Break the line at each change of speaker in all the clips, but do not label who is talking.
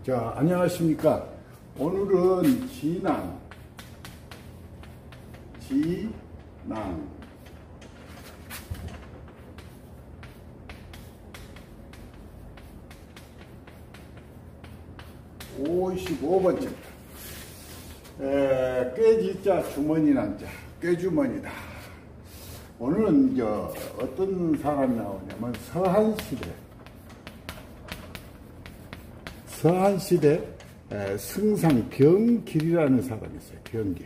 자, 안녕하십니까. 오늘은 진앙 55번째 꾀지자 주머니난자 꾀주머니다. 오늘은 어떤 사람이 나오냐면 서한시대 승상 병길이라는 사람이 있어요. 병길.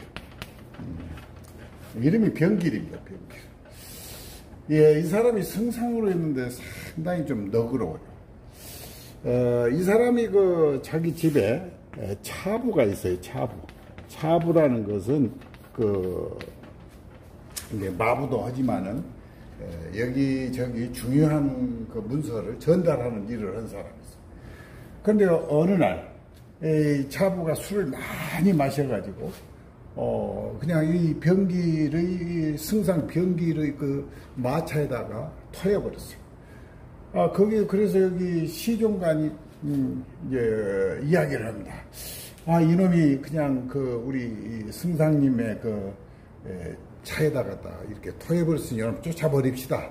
이름이 병길입니다. 병길. 예, 이 사람이 승상으로 있는데 상당히 좀 너그러워요. 이 사람이 자기 집에 차부가 있어요. 차부라는 것은 이제 마부도 하지만은 여기저기 중요한 문서를 전달하는 일을 한 사람이 있어요. 그런데 어느 날 이 차부가 술을 많이 마셔가지고 그냥 이 병길의 승상 병길의 마차에다가 토해버렸어요. 그래서 여기 시종관이 이제 이야기를 합니다. 이놈이 그냥 우리 승상님의 차에다가 이렇게 토해버렸으니 여러분 쫓아버립시다.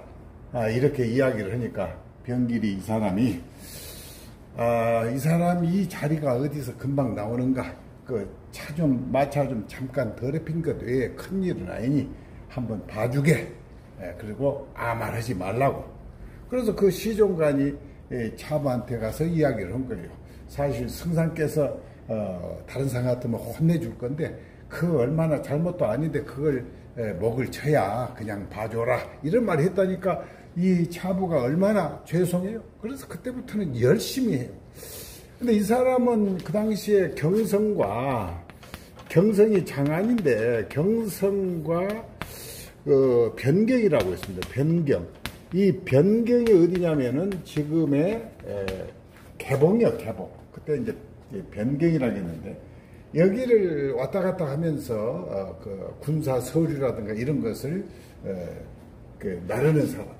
이렇게 이야기를 하니까 병길이 이 사람이 이 사람이 이 자리가 어디서 금방 나오는가? 마차 좀 잠깐 더럽힌 것 외에 큰일은 아니니 한번 봐주게. 그리고 말하지 말라고. 그래서 시종관이 차부한테 가서 이야기를 한 거예요. 사실 승상께서 다른 사람 같으면 혼내줄 건데 얼마나 잘못도 아닌데 그걸 목을 쳐야 그냥 봐줘라. 이런 말을 했다니까 이 차부가 얼마나 죄송해요. 그래서 그때부터는 열심히 해요. 근데 이 사람은 그 당시에 경성이 장안인데 경성과 변경이라고 있습니다. 변경. 이 변경이 어디냐면은 지금의 개봉이요, 개봉. 그때 이제 변경이라고 했는데 여기를 왔다 갔다 하면서 군사 서류라든가 이런 것을 나르는 사람.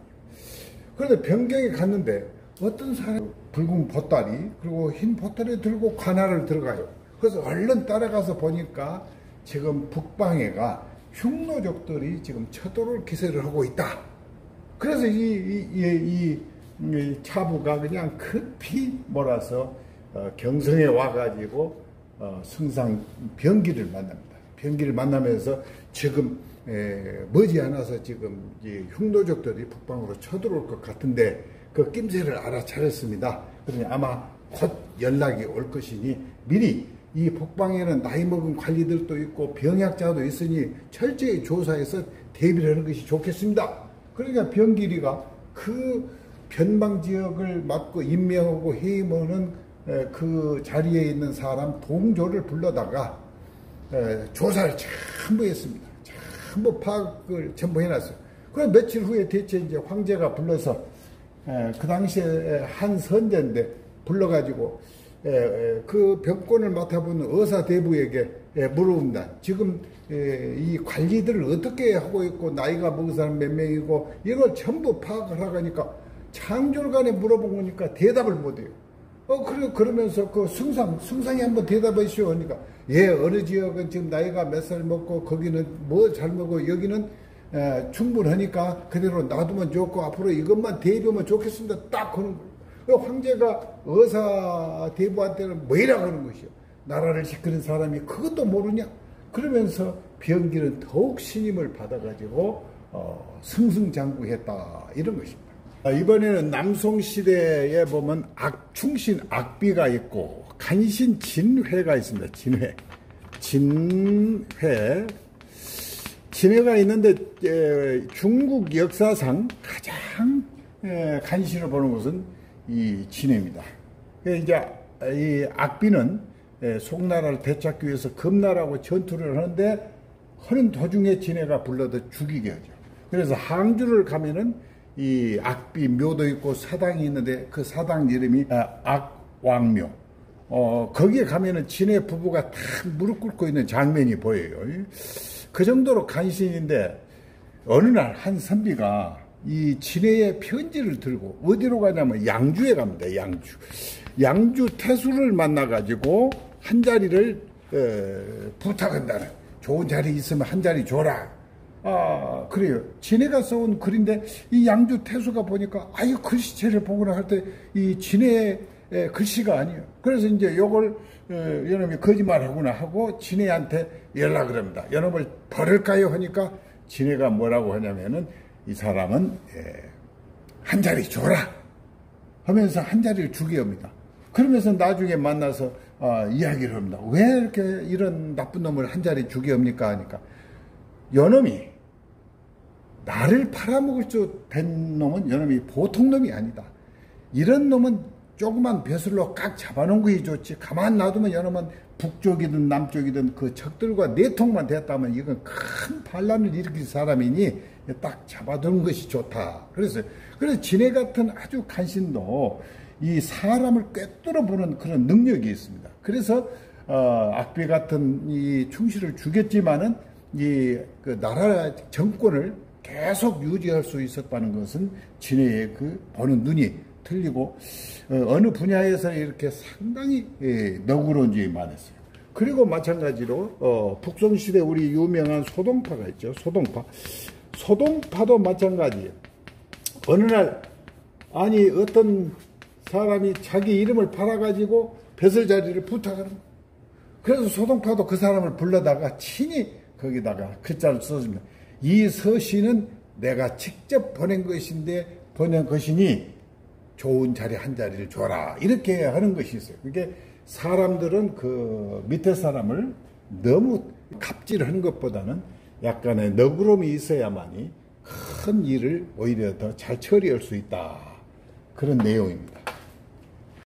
그런데 변경에 갔는데 어떤 사람이 붉은 보따리 그리고 흰 보따리 들고 관할을 들어가요. 그래서 얼른 따라가서 보니까 지금 북방에가 흉노족들이 지금 쳐들어올 기세를 하고 있다. 그래서 이 차부가 그냥 급히 몰아서 경성에 와가지고 승상 병길을 만납니다. 병길을 만나면서 지금 머지않아서 지금 이 흉노족들이 북방으로 쳐들어올 것 같은데 그 낌새를 알아차렸습니다. 그러니 아마 곧 연락이 올 것이니 미리 이 북방에는 나이 먹은 관리들도 있고 병약자도 있으니 철저히 조사해서 대비를 하는 것이 좋겠습니다. 그러니까 병길이가 변방 지역을 맡고 임명하고 해임하는 그 자리에 있는 사람 동조를 불러다가 조사를 전부 했습니다. 전부 파악을 전부 해놨어요. 그래서 며칠 후에 대체 이제 황제가 불러서 그 당시에 한 선대인데 불러가지고 그 병권을 맡아보는 의사대부에게 물어봅니다. 지금 이 관리들을 어떻게 하고 있고 나이가 먹은 사람 몇 명이고 이걸 전부 파악을 하니까 창졸간에 물어본 거니까 대답을 못해요. 그러면서 승상이 한번 대답하시오. 하니까 어느 지역은 지금 나이가 몇 살 먹고 거기는 뭐 잘 먹고 여기는 충분하니까 그대로 놔두면 좋고 앞으로 이것만 대비하면 좋겠습니다. 딱 하는 거예요. 황제가 의사 대부한테는 뭐이라고 하는 것이요. 나라를 지키는 사람이 그것도 모르냐? 그러면서 병길은 더욱 신임을 받아가지고 승승장구했다. 이런 것입니다. 이번에는 남송시대에 보면 충신 악비가 있고 간신 진회가 있습니다. 진회가 있는데 중국 역사상 가장 간신을 보는 것은 이 진회입니다. 이제 이 악비는 송나라를 되찾기 위해서 금나라하고 전투를 하는데 하는 도중에 진회가 불러도 죽이게 하죠. 그래서 항주를 가면은 이 악비 묘도 있고 사당이 있는데 그 사당 이름이 악왕묘. 거기에 가면은 진회 부부가 다 무릎 꿇고 있는 장면이 보여요. 그 정도로 간신인데 어느 날 한 선비가 이 진해의 편지를 들고 어디로 가냐면 양주에 갑니다. 양주 태수를 만나가지고 한 자리를 부탁한다는, 좋은 자리 있으면 한 자리 줘라. 그래요. 지네가 써온 글인데 이 양주 태수가 보니까 아유, 글씨체를 보거나 할 때 이 지네의 글씨가 아니에요. 그래서 이제 요걸 여놈이 거짓말하구나 하고 지네한테 연락을 합니다. 여놈을 버릴까요 하니까 지네가 뭐라고 하냐면은 이 사람은 한 자리 줘라 하면서 한 자리를 주게 합니다. 그러면서 나중에 만나서 이야기를 합니다. 왜 이렇게 이런 나쁜 놈을 한 자리 주게 합니까 하니까, 여놈이 나를 팔아먹을 줄 된 놈은 여놈이 보통 놈이 아니다. 이런 놈은 조그만 벼슬로 깍 잡아놓은 것이 좋지, 가만 놔두면 여놈은 북쪽이든 남쪽이든 그 적들과 내통만 됐다면 이건 큰 반란을 일으킬 사람이니 딱 잡아두는 것이 좋다. 그래서 지네 같은 아주 간신도 이 사람을 꿰뚫어 보는 그런 능력이 있습니다. 그래서 악비 같은 이 충실을 주겠지만은 그 나라 정권을 계속 유지할 수 있었다는 것은 지네의 그 보는 눈이 틀리고 어느 분야에서 이렇게 상당히 너그러운 점이 많았어요. 그리고 마찬가지로 북송시대 우리 유명한 소동파가 있죠. 소동파도 마찬가지예요. 어느 날 어떤 사람이 자기 이름을 팔아가지고 벼슬자리를 부탁하는 거예요. 그래서 소동파도 그 사람을 불러다가 친히 거기다가 글자를 써줍니다. 이 서신은 내가 직접 보낸 것이니 좋은 자리 한 자리를 줘라. 이렇게 하는 것이 있어요. 그게 사람들은 그 밑에 사람을 너무 갑질하는 것보다는 약간의 너그러움이 있어야만이 큰 일을 오히려 더 잘 처리할 수 있다. 그런 내용입니다.